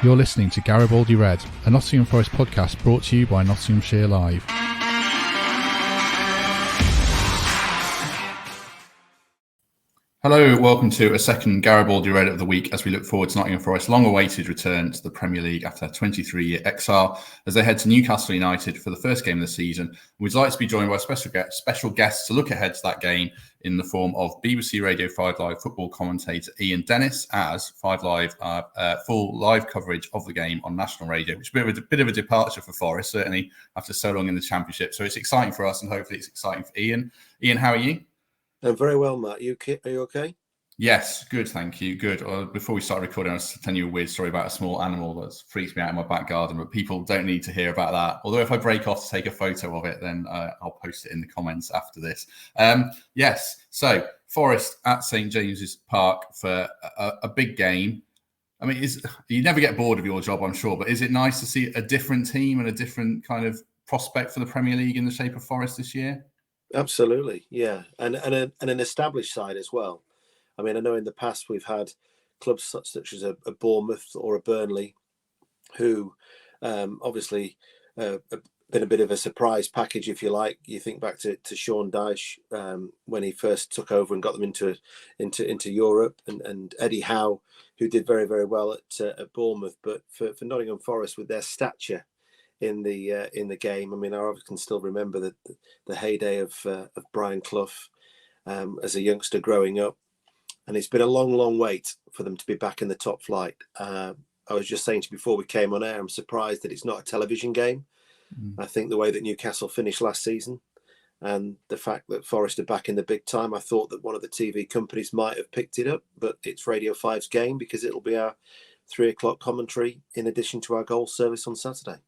You're listening to Garibaldi Red, a Nottingham Forest podcast brought to you by Nottinghamshire Live. Hello, welcome to a second Garibaldi Red of the week as we look forward to Nottingham Forest's long-awaited return to the Premier League after a 23-year exile as they head to Newcastle United for the first game of the season. We'd like to be joined by special guests to look ahead to that game in the form of BBC Radio 5 Live football commentator Ian Dennis, as 5 Live full live coverage of the game on national radio, which is a bit of a departure for Forest, certainly after so long in the Championship. So it's exciting for us and hopefully it's exciting for Ian. Ian, how are you? I'm very well, Matt. Are you okay? Yes, good, thank you. Good. Before we start recording, I was telling you a weird story about a small animal that freaks me out in my back garden, but people don't need to hear about that. Although if I break off to take a photo of it, then I'll post it in the comments after this. Yes, so Forest at St James's Park for a big game. I mean, you never get bored of your job, I'm sure, but is it nice to see a different team and a different kind of prospect for the Premier League in the shape of Forest this year? Absolutely, yeah, and an established side as well. I mean, I know in the past we've had clubs such as a Bournemouth or a Burnley, who obviously have been a bit of a surprise package, if you like. You think back to Sean Dyche when he first took over and got them into Europe, and Eddie Howe, who did very, very well at Bournemouth. But for Nottingham Forest, with their stature in the game, I mean, I can still remember the heyday of Brian Clough as a youngster growing up, and it's been a long wait for them to be back in the top flight. I was just saying to you before we came on air, I'm surprised that it's not a television game. I think the way that Newcastle finished last season and the fact that Forest are back in the big time, I thought that one of the TV companies might have picked it up, but it's Radio 5's game because it'll be our 3:00 commentary in addition to our goal service on Saturday.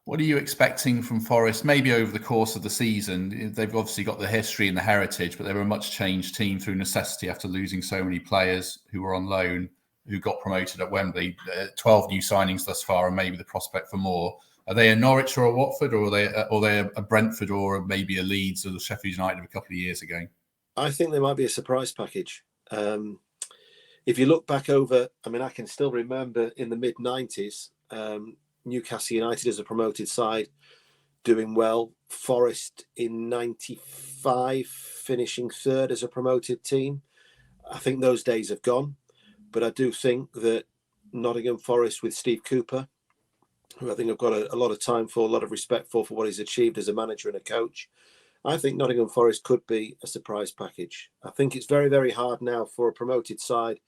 What are you expecting from Forest, maybe over the course of the season? They've obviously got the history and the heritage, but they were a much changed team through necessity after losing so many players who were on loan, who got promoted at Wembley. 12 new signings thus far, and maybe the prospect for more. Are they a Norwich or a Watford, or are they a Brentford or maybe a Leeds or the Sheffield United of a couple of years ago? I think they might be a surprise package. If you look back over, I mean, I can still remember in the mid-90s, Newcastle United as a promoted side doing well. Forest in 95 finishing third as a promoted team. I think those days have gone, but I do think that Nottingham Forest with Steve Cooper, who I think I've got a lot of time for, a lot of respect for what he's achieved as a manager and a coach, I think Nottingham Forest could be a surprise package. I think it's very, very hard now for a promoted side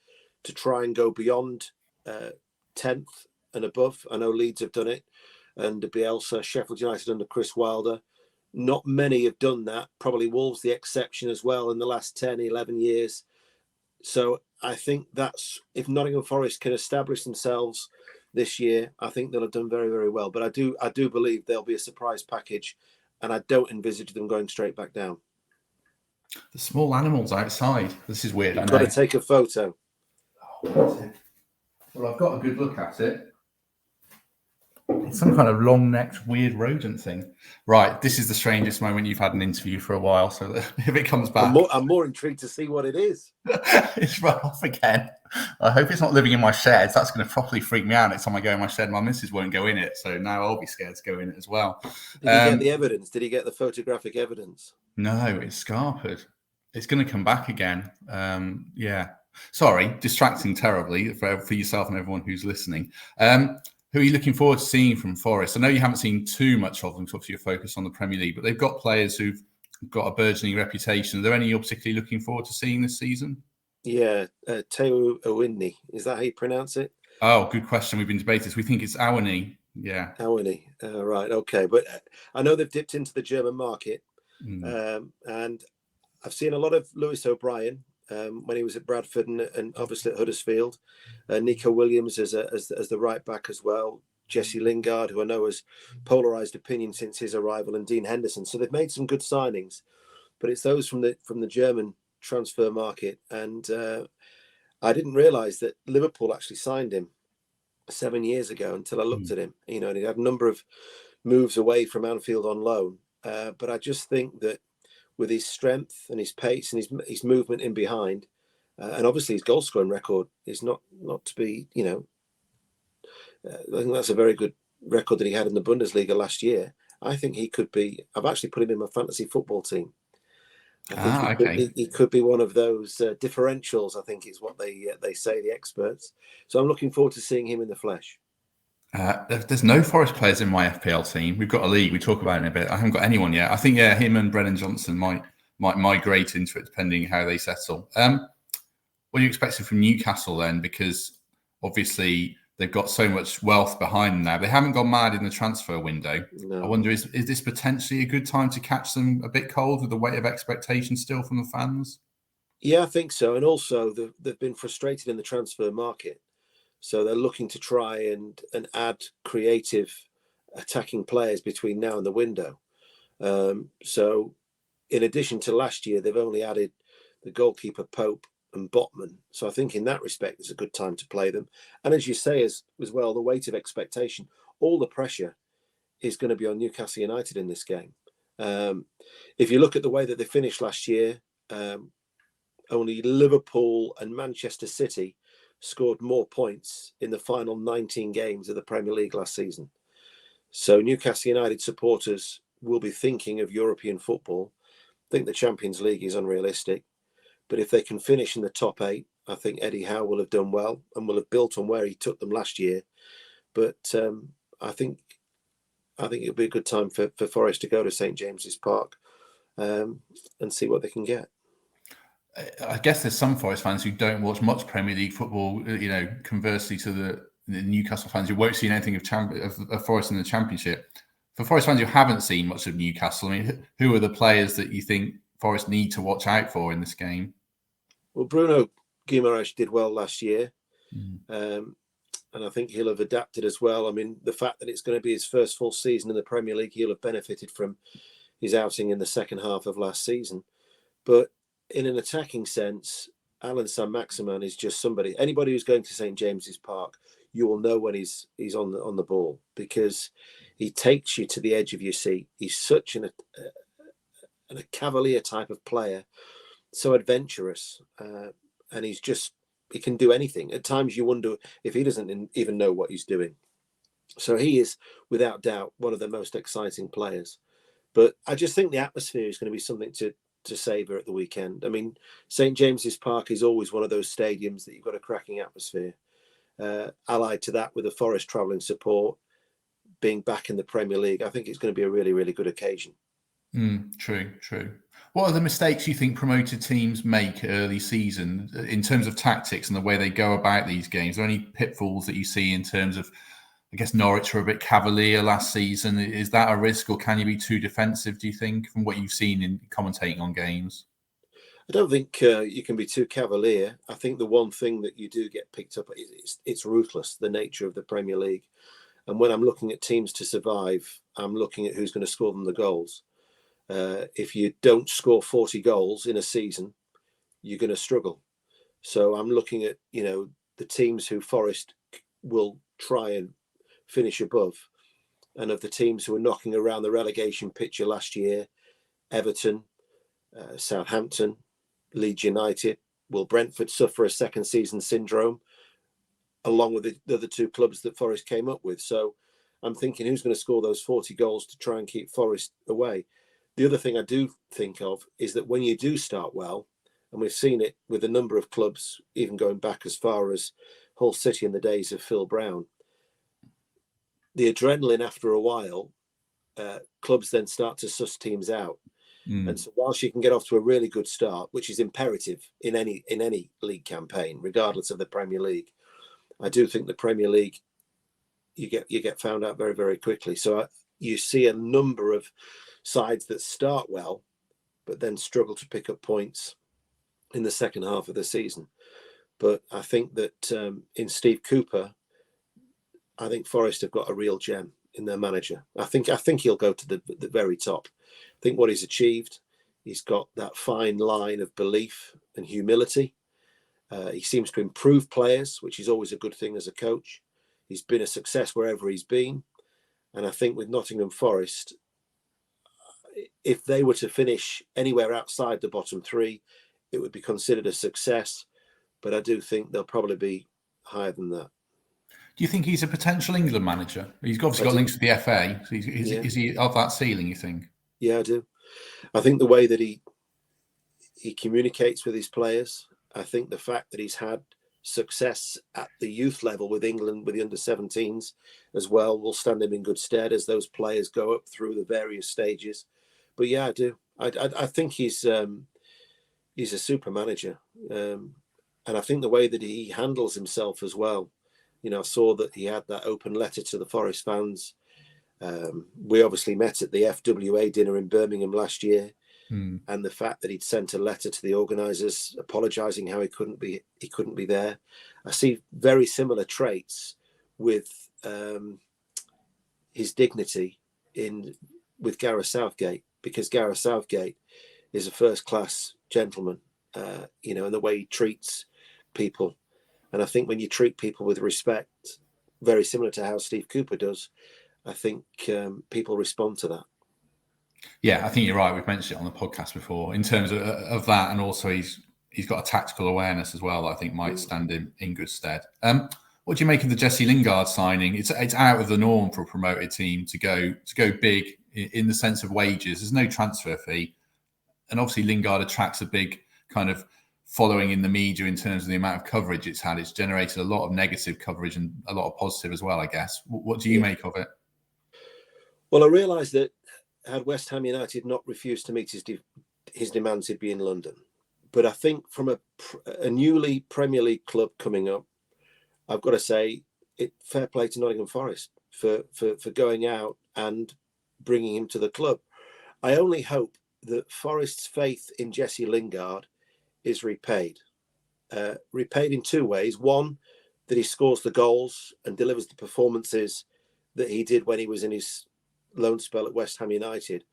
to try and go beyond 10th and above. I know Leeds have done it, and Bielsa, Sheffield United under Chris Wilder. Not many have done that. Probably Wolves the exception as well in the last 10, 11 years. So I think that's, if Nottingham Forest can establish themselves this year, I think they'll have done very, very well. But I do believe they'll be a surprise package, and I don't envisage them going straight back down. The small animals outside. This is weird. You've got to take a photo. Oh, well, I've got a good look at it. It's some kind of long-necked, weird rodent thing. Right, this is the strangest moment you've had an interview for a while, so that if it comes back... I'm more intrigued to see what it is. It's run off again. I hope it's not living in my sheds. That's going to properly freak me out. Next time I go in my shed, my missus won't go in it, so now I'll be scared to go in it as well. Did he get the evidence? Did he get the photographic evidence? No, it's scarpered. It's going to come back again. Yeah. Sorry, distracting terribly for yourself and everyone who's listening. Who are you looking forward to seeing from Forest? I know you haven't seen too much of them because obviously you're focused on the Premier League, but they've got players who've got a burgeoning reputation. Are there any you're particularly looking forward to seeing this season? Yeah, Teo Owini. Is that how you pronounce it? Oh, good question. We've been debating this. We think it's Awani. Yeah. Awani. Right, okay. But I know they've dipped into the German market. And I've seen a lot of Lewis O'Brien when he was at Bradford and obviously at Huddersfield. Nico Williams as the right back as well. Jesse Lingard, who I know has polarised opinion since his arrival, and Dean Henderson. So they've made some good signings, but it's those from the German transfer market. And I didn't realise that Liverpool actually signed him 7 years ago until I looked at him. You know, and he had a number of moves away from Anfield on loan. But I just think that with his strength and his pace and his movement in behind, and obviously his goal scoring record is not to be, I think that's a very good record that he had in the Bundesliga last year. I think he could be. I've actually put him in my fantasy football team. I think he could be one of those differentials. I think is what they say, the experts. So I'm looking forward to seeing him in the flesh. There's no Forest players in my FPL team. We've got a league. We talk about it in a bit. I haven't got anyone yet. I think him and Brennan Johnson might migrate into it depending how they settle. What are you expecting from Newcastle then? Because obviously they've got so much wealth behind them now. They haven't gone mad in the transfer window. No. I wonder, is this potentially a good time to catch them a bit cold with the weight of expectation still from the fans? Yeah, I think so. And also they've been frustrated in the transfer market. So they're looking to try and add creative attacking players between now and the window. So in addition to last year, they've only added the goalkeeper Pope and Botman. So I think in that respect, it's a good time to play them. And as you say, as well, the weight of expectation, all the pressure is going to be on Newcastle United in this game. If you look at the way that they finished last year, only Liverpool and Manchester City scored more points in the final 19 games of the Premier League last season. So Newcastle United supporters will be thinking of European football. I think the Champions League is unrealistic. But if they can finish in the top 8, I think Eddie Howe will have done well and will have built on where he took them last year. But I think it'll be a good time for Forest to go to St James's Park and see what they can get. I guess there's some Forest fans who don't watch much Premier League football, conversely to the Newcastle fans who won't see anything of Forest in the Championship. For Forest fans who haven't seen much of Newcastle, I mean, who are the players that you think Forest need to watch out for in this game? Well, Bruno Guimaraes did well last year. And I think he'll have adapted as well. I mean, the fact that it's going to be his first full season in the Premier League, he'll have benefited from his outing in the second half of last season. But in an attacking sense, Alan Saint-Maximin is just somebody. Anybody who's going to St James's Park, you will know when he's on the ball, because he takes you to the edge of your seat. He's such a cavalier type of player, so adventurous, and he can do anything. At times you wonder if he doesn't even know what he's doing. So he is, without doubt, one of the most exciting players. But I just think the atmosphere is going to be something to savour at the weekend. I mean, St James's Park is always one of those stadiums that you've got a cracking atmosphere. Allied to that with the Forest travelling support, being back in the Premier League, I think it's going to be a really, really good occasion. True. What are the mistakes you think promoted teams make early season in terms of tactics and the way they go about these games? Are there any pitfalls that you see in terms of, I guess Norwich were a bit cavalier last season. Is that a risk, or can you be too defensive, do you think, from what you've seen in commentating on games? I don't think you can be too cavalier. I think the one thing that you do get picked up is it's ruthless, the nature of the Premier League. And when I'm looking at teams to survive, I'm looking at who's going to score them the goals. If you don't score 40 goals in a season, you're going to struggle. So I'm looking at, the teams who Forest will try and finish above. And of the teams who were knocking around the relegation picture last year, Everton, Southampton, Leeds United, will Brentford suffer a second season syndrome along with the other two clubs that Forest came up with? So I'm thinking, who's going to score those 40 goals to try and keep Forest away? The other thing I do think of is that when you do start well, and we've seen it with a number of clubs, even going back as far as Hull City in the days of Phil Brown, the adrenaline after a while, clubs then start to suss teams out. And so whilst you can get off to a really good start, which is imperative in any league campaign, regardless of the Premier League, I do think the Premier League, you get found out very, very quickly. So you see a number of sides that start well, but then struggle to pick up points in the second half of the season. But I think that in Steve Cooper, I think Forest have got a real gem in their manager. I think he'll go to the very top. I think what he's achieved, he's got that fine line of belief and humility. He seems to improve players, which is always a good thing as a coach. He's been a success wherever he's been. And I think with Nottingham Forest, if they were to finish anywhere outside the bottom three, it would be considered a success. But I do think they'll probably be higher than that. Do you think he's a potential England manager? He's obviously got links to the FA. So is he of that ceiling, you think? Yeah, I do. I think the way that he communicates with his players, I think the fact that he's had success at the youth level with England, with the under-17s as well, will stand him in good stead as those players go up through the various stages. But yeah, I do. I think he's a super manager. And I think the way that he handles himself as well, I saw that he had that open letter to the Forest fans. We obviously met at the FWA dinner in Birmingham last year, and the fact that he'd sent a letter to the organisers apologising how he couldn't be there. I see very similar traits with his dignity with Gareth Southgate, because Gareth Southgate is a first-class gentleman, and the way he treats people. And I think when you treat people with respect, very similar to how Steve Cooper does, I think people respond to that. Yeah, I think you're right. We've mentioned it on the podcast before in terms of that, and also he's got a tactical awareness as well that I think might stand him in good stead. What do you make of the Jesse Lingard signing? It's out of the norm for a promoted team to go big in the sense of wages. There's no transfer fee, and obviously Lingard attracts a big kind of following in the media in terms of the amount of coverage it's had. It's generated a lot of negative coverage and a lot of positive as well, I guess. What do you make of it? Well, I realised that had West Ham United not refused to meet his demands, he'd be in London. But I think from a newly Premier League club coming up, I've got to say, fair play to Nottingham Forest for going out and bringing him to the club. I only hope that Forest's faith in Jesse Lingard is repaid. Repaid in two ways. One, that he scores the goals and delivers the performances that he did when he was in his loan spell at West Ham United.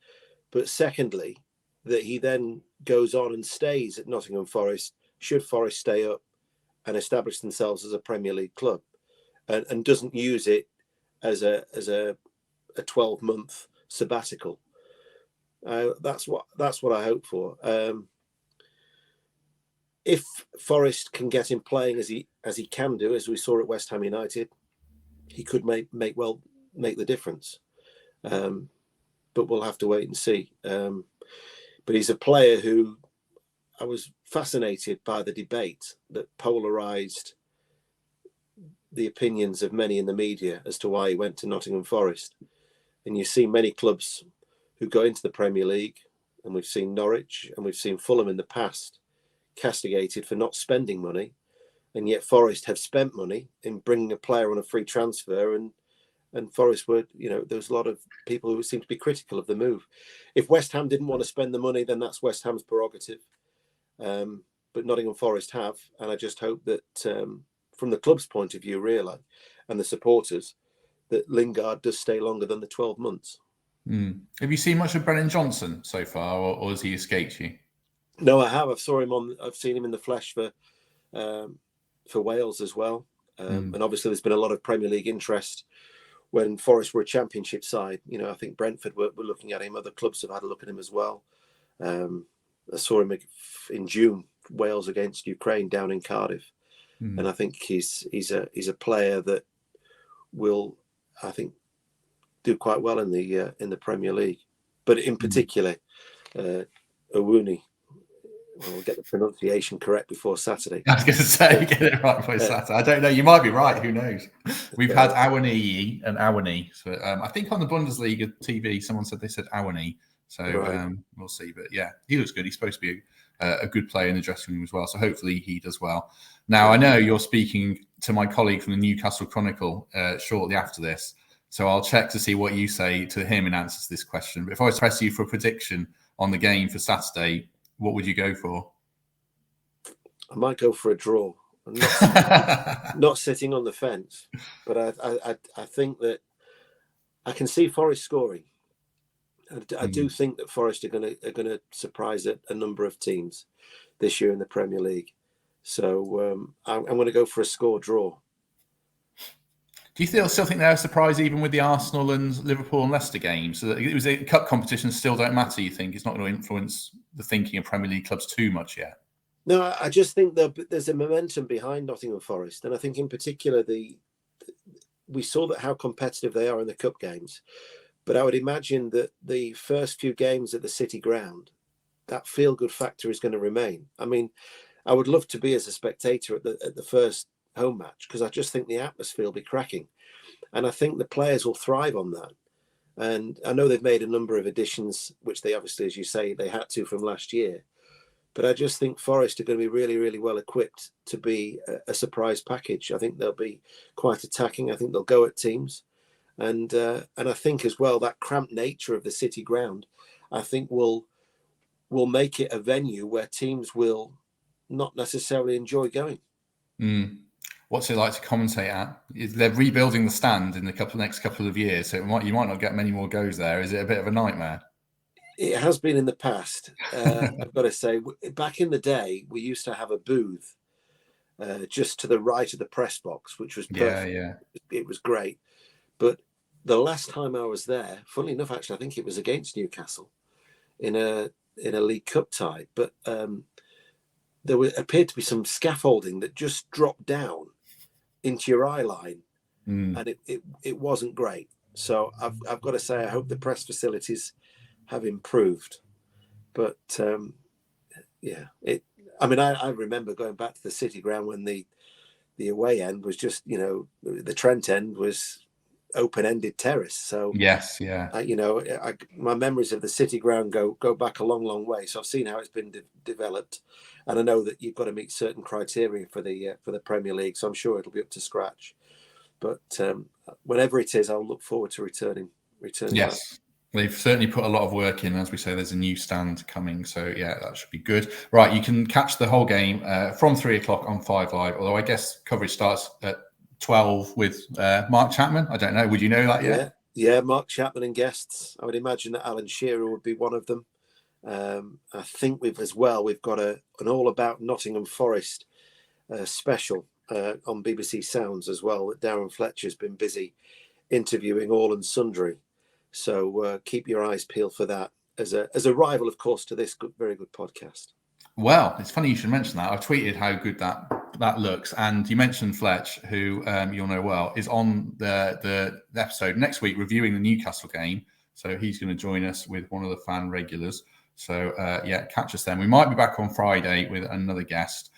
But secondly, that he then goes on and stays at Nottingham Forest, should Forest stay up and establish themselves as a Premier League club, and doesn't use it as a 12-month sabbatical. That's what I hope for. If Forest can get him playing as he can do, as we saw at West Ham United, he could make the difference. But we'll have to wait and see. But he's a player who I was fascinated by the debate that polarised the opinions of many in the media as to why he went to Nottingham Forest. And you see many clubs who go into the Premier League, and we've seen Norwich and we've seen Fulham in the past, castigated for not spending money, and yet Forest have spent money in bringing a player on a free transfer, and Forest were, there was a lot of people who seemed to be critical of the move. If West Ham didn't want to spend the money, then that's West Ham's prerogative. But Nottingham Forest have, and I just hope that from the club's point of view, really, and the supporters, that Lingard does stay longer than the 12 months. Have you seen much of Brennan Johnson so far, or has he escaped you? No, I have. I've seen him in the flesh for Wales as well. And obviously there's been a lot of Premier League interest when Forest were a championship side. I think Brentford were looking at him. Other clubs have had a look at him as well. I saw him in June, Wales against Ukraine down in Cardiff. And I think he's a player that will, I think, do quite well in the Premier League. But in particular, Owuni. We'll get the pronunciation correct before Saturday. I was going to say, get it right before Saturday. I don't know. You might be right. Who knows? We've had Awani and Awani. So I think on the Bundesliga TV, someone said they said Awani. So we'll see. But yeah, he looks good. He's supposed to be a good player in the dressing room as well. So hopefully he does well. Now, I know you're speaking to my colleague from the Newcastle Chronicle shortly after this. So I'll check to see what you say to him in answer to this question. But if I was to press you for a prediction on the game for Saturday, what would you go for? I might go for a draw. I'm not sitting on the fence, but I think that I can see Forest scoring. I do think that Forest are going to surprise a number of teams this year in the Premier League. So I'm going to go for a score draw. Do you still think they're a surprise even with the Arsenal and Liverpool and Leicester games? So it was a cup competitions still don't matter, you think? It's not going to influence the thinking of Premier League clubs too much yet? No, I just think that there's a momentum behind Nottingham Forest. And I think in particular, we saw that how competitive they are in the cup games. But I would imagine that the first few games at the City Ground, that feel-good factor is going to remain. I mean, I would love to be as a spectator at the first home match, because I just think the atmosphere will be cracking. And I think the players will thrive on that. And I know they've made a number of additions, which they obviously, as you say, they had to from last year. But I just think Forest are going to be really, really well equipped to be a surprise package. I think they'll be quite attacking. I think they'll go at teams. And I think as well, that cramped nature of the City Ground, I think will make it a venue where teams will not necessarily enjoy going. What's it like to commentate at? They're rebuilding the stand in the next couple of years, so you might not get many more goes there. Is it a bit of a nightmare? It has been in the past. I've got to say, back in the day, we used to have a booth just to the right of the press box, which was perfect. Yeah. It was great. But the last time I was there, funnily enough, actually, I think it was against Newcastle in a League Cup tie. But there appeared to be some scaffolding that just dropped down into your eye line, and it wasn't great. So I've got to say, I hope the press facilities have improved. But I remember going back to the City Ground when the away end was just, the Trent end was open-ended terrace. So yes, yeah. My memories of the City Ground go back a long, long way. So I've seen how it's been developed, and I know that you've got to meet certain criteria for the Premier League. So I'm sure it'll be up to scratch. But whenever it is, I'll look forward to returning. Yes. Back. They've certainly put a lot of work in. As we say, there's a new stand coming. So, yeah, that should be good. Right, you can catch the whole game from 3 o'clock on 5 Live, although I guess coverage starts at 12 with Mark Chapman. I don't know. Would you know that yet? Yeah, Mark Chapman and guests. I would imagine that Alan Shearer would be one of them. I think we've got an all about Nottingham Forest special on BBC Sounds as well, that Darren Fletcher's been busy interviewing all and sundry. So keep your eyes peeled for that as a rival, of course, to this very good podcast. Well, it's funny you should mention that. I've tweeted how good that looks, and you mentioned Fletch, who you'll know well, is on the episode next week reviewing the Newcastle game. So he's going to join us with one of the fan regulars. So catch us then. We might be back on Friday with another guest.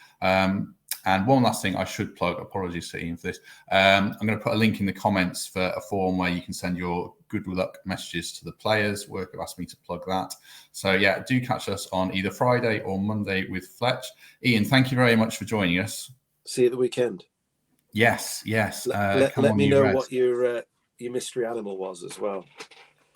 And one last thing I should plug, apologies to Ian for this. I'm going to put a link in the comments for a form where you can send your good luck messages to the players. Work have asked me to plug that. So do catch us on either Friday or Monday with Fletch. Ian, thank you very much for joining us. See you at the weekend. Yes. Let me know what your mystery animal was as well.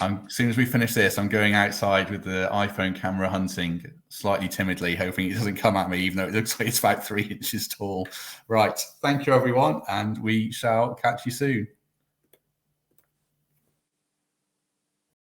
As soon as we finish this, I'm going outside with the iPhone camera hunting slightly timidly, hoping it doesn't come at me, even though it looks like it's about 3 inches tall. Right. Thank you, everyone. And we shall catch you soon.